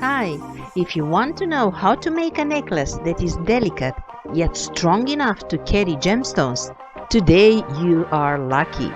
Hi! If you want to know how to make a necklace that is delicate yet strong enough to carry gemstones, today you are lucky.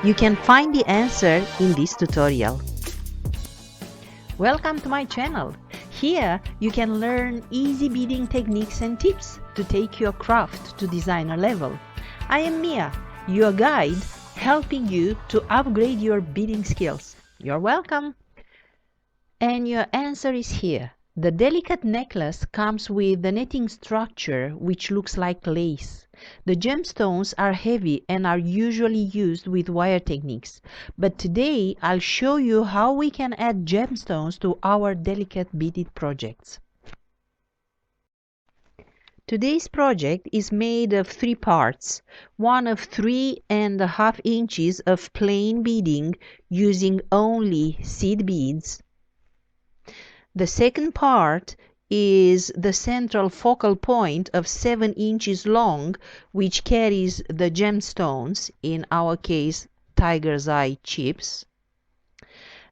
You can find the answer in this tutorial. Welcome to my channel. Here you can learn easy beading techniques and tips to take your craft to designer level. I am Mia, your guide, helping you to upgrade your beading skills. You're welcome! And your answer is here. The delicate necklace comes with the netting structure which looks like lace. The gemstones are heavy and are usually used with wire techniques. But today I'll show you how we can add gemstones to our delicate beaded projects. Today's project is made of 3 parts, one of 3.5 inches of plain beading using only seed beads. The second part is the central focal point of 7 inches long, which carries the gemstones, in our case tiger's eye chips.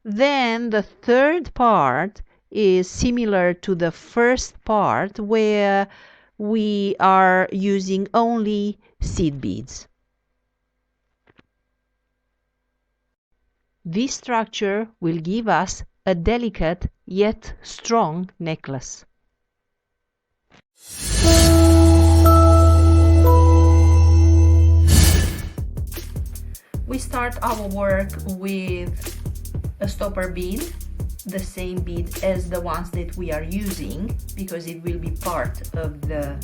Then the third part is similar to the first part, where we are using only seed beads. This structure will give us a delicate yet strong necklace. We start our work with a stopper bead, the same bead as the ones that we are using, because it will be part of the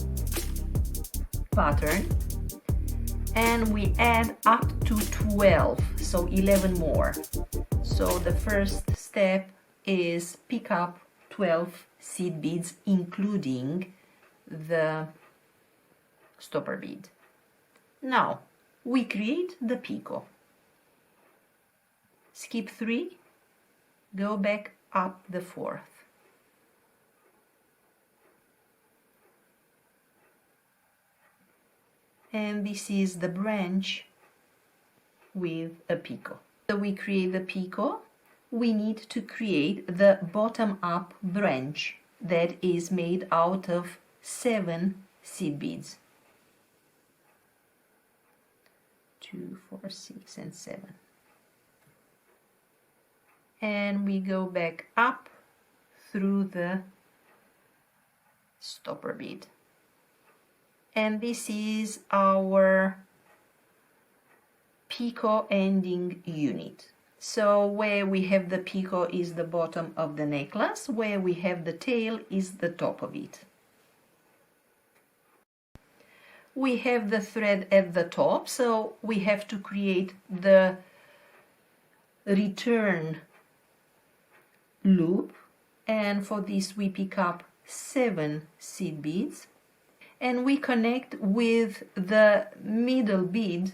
pattern. And we add up to 12, so 11 more. So the first step is pick up 12 seed beads, including the stopper bead. Now we create the picot. Skip 3, go back up the 4th. And this is the branch with a picot. So we create the picot. We need to create the bottom-up branch that is made out of 7 seed beads. 2, 4, 6, and 7. And we go back up through the stopper bead. And this is our picot ending unit. So where we have the picot is the bottom of the necklace, where we have the tail is the top of it. We have the thread at the top, so we have to create the return loop, and for this we pick up 7 seed beads. And we connect with the middle bead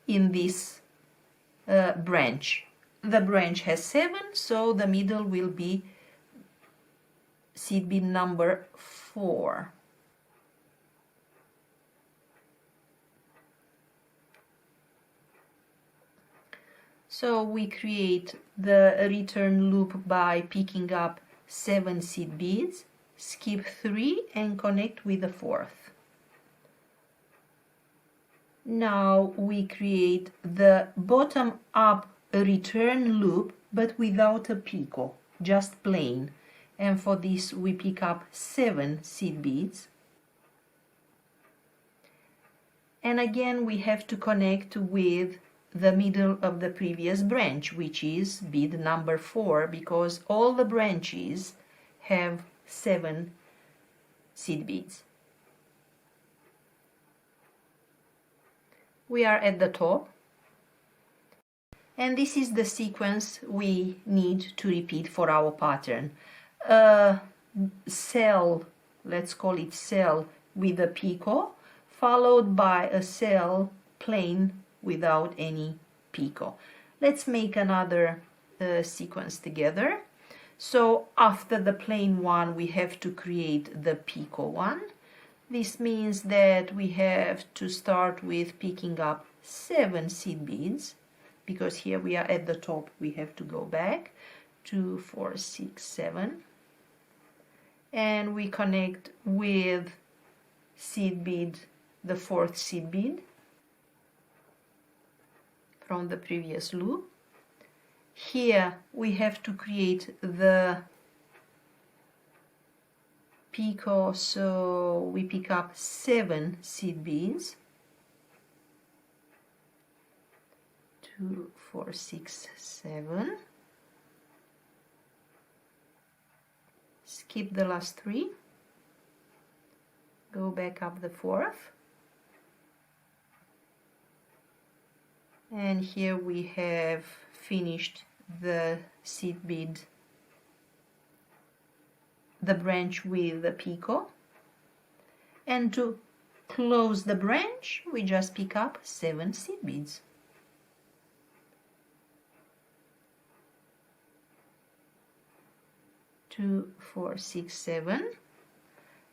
in this branch. The branch has 7, so the middle will be seed bead number 4. So we create the return loop by picking up 7 seed beads, skip 3 and connect with the 4th. Now we create the bottom up return loop, but without a picot, just plain. And for this we pick up 7 seed beads. And again we have to connect with the middle of the previous branch, which is bead number 4, because all the branches have 7 seed beads. We are at the top, and this is the sequence we need to repeat for our pattern. A cell, let's call it cell with a picot, followed by a cell plain without any picot. Let's make another sequence together. So after the plain one we have to create the picot one. This means that we have to start with picking up 7 seed beads, because here we are at the top, we have to go back 2, 4, 6, 7. and we connect with seed bead, the fourth seed bead from the previous loop. Here we have to create the picot, so we pick up 7 seed beads. 2, 4, 6, 7. Skip the last 3. Go back up the 4th. And here we have finished the seed bead, the branch with the picot. And to close the branch, we just pick up 7 seed beads. 2, 4, 6, 7,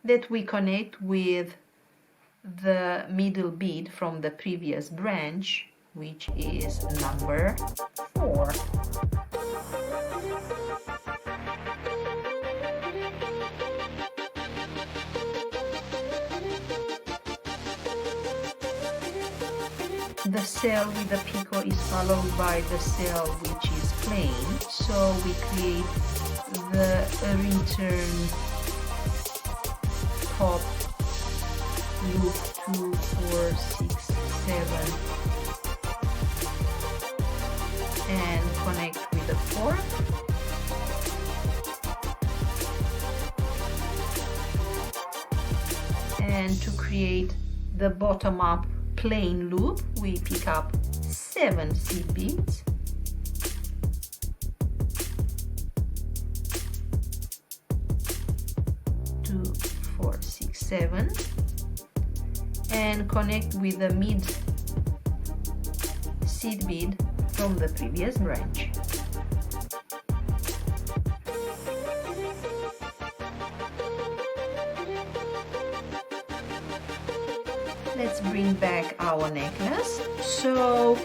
that we connect with the middle bead from the previous branch, which is number 4. The cell with the picot is followed by the cell which is plain, so we create the return top loop 2, 4, 6, 7 and connect with the 4th. And to create the bottom up plain loop, we pick up 7 seed beads. 2, 4, 6, 7, and connect with the mid seed bead from the previous branch. Let's bring back our necklace. So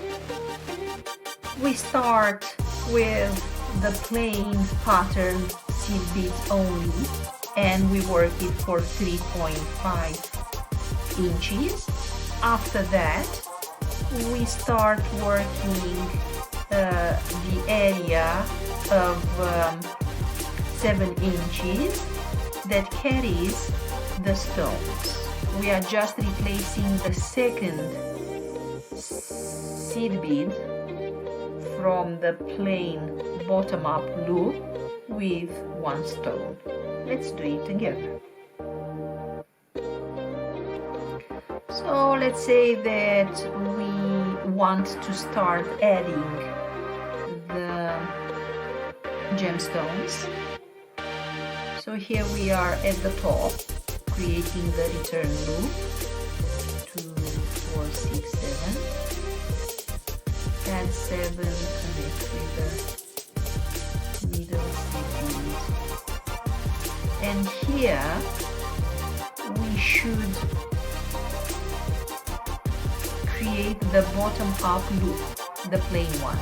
we start with the plain pattern seed beads only, and we work it for 3.5 inches. After that, we start working the area of 7 inches that carries the stones. We are just replacing the second seed bead from the plain bottom-up loop with 1 stone. Let's do it together. So let's say that we want to start adding the gemstones. So here we are at the top, creating the return loop, 2, 4, 6, 7, add 7, connect with the middle seed bead, and here we should create the bottom up loop, the plain one.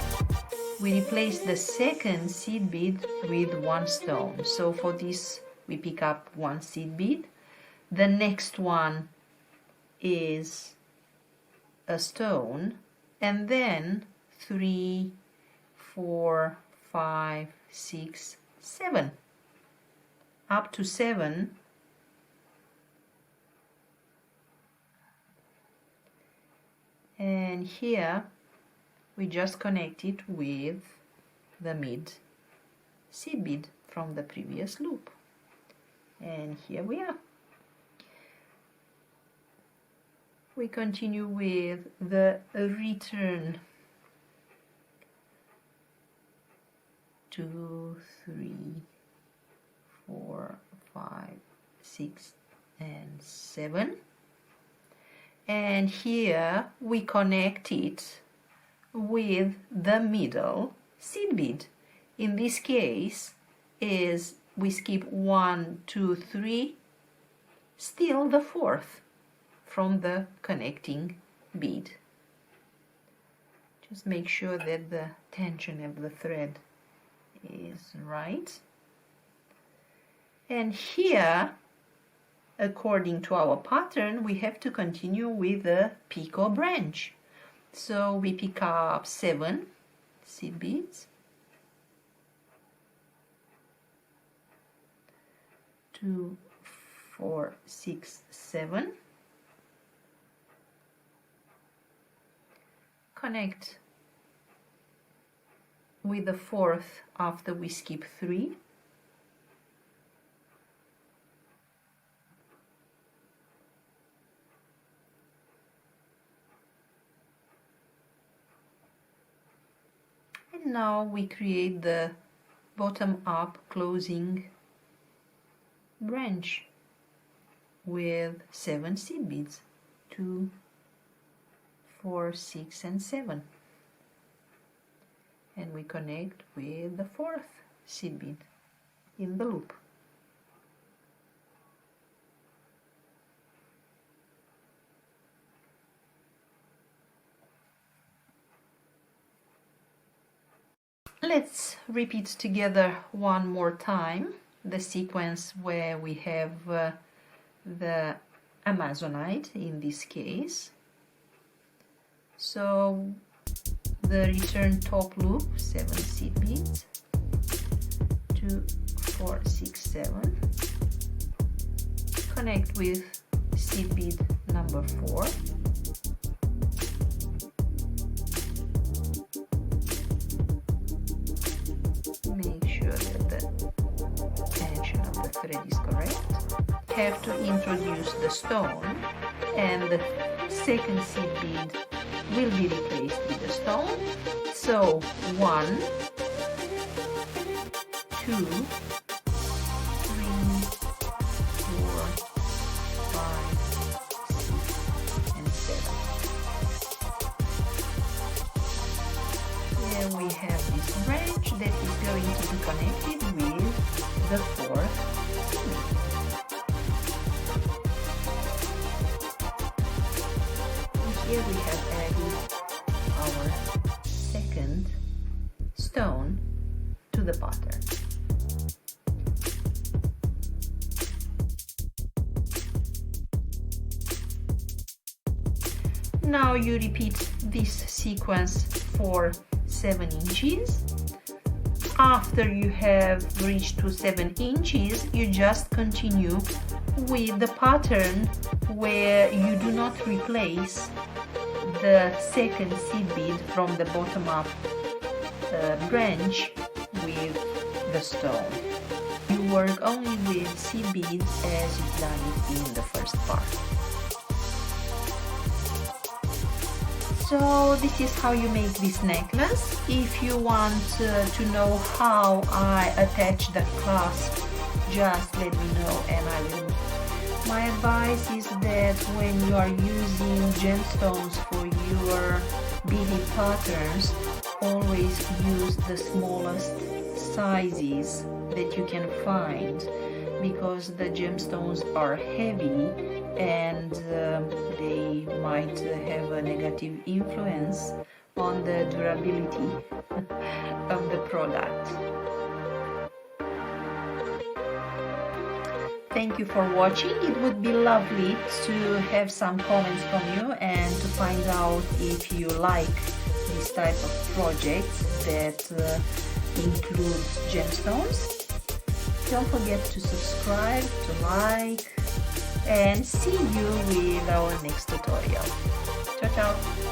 We replace the second seed bead with 1 stone, so for this we pick up 1 seed bead. The next one is a stone, and then 3, 4, 5, 6, 7. Up to 7. And here we just connect it with the mid seed bead from the previous loop. And here we are. We continue with the return 2, 3, 4, 5, 6, and 7. And here we connect it with the middle seed bead. In this case is we skip 1, 2, 3, still the 4th from the connecting bead. Just make sure that the tension of the thread is right. And here, according to our pattern, we have to continue with the picot branch. So we pick up 7 seed beads, 2, 4, 6, 7. Connect with the 4th after we skip 3. And now we create the bottom up closing branch with 7 seed beads, 2, 4, 6, and 7. And we connect with the 4th seed bead in the loop. Let's repeat together one more time the sequence where we have the Amazonite in this case. So the return top loop, 7 seed beads, 2, 4, 6, 7. Connect with seed bead number 4. Make sure that the tension of the thread is correct. Have to introduce the stone, and the second seed bead will be replaced with the stone. So 1, 2, 3, 4, 5, 6, and 7. Here we have this branch that is going to be connected with the 4th seed bead. Here we have added our second stone to the pattern. Now you repeat this sequence for 7 inches. After you have reached to 7 inches, you just continue with the pattern where you do not replace the second seed bead from the bottom up branch with the stone. You work only with seed beads as you've done it in the first part. So this is how you make this necklace. If you want to know how I attach the clasp, just let me know and I will. My advice is that when you are using gemstones for your beaded patterns, always use the smallest sizes that you can find, because the gemstones are heavy and they might have a negative influence on the durability of the product. Thank you for watching. It would be lovely to have some comments from you and to find out if you like this type of projects that include gemstones. Don't forget to subscribe, to like, and see you with our next tutorial. Ciao, ciao!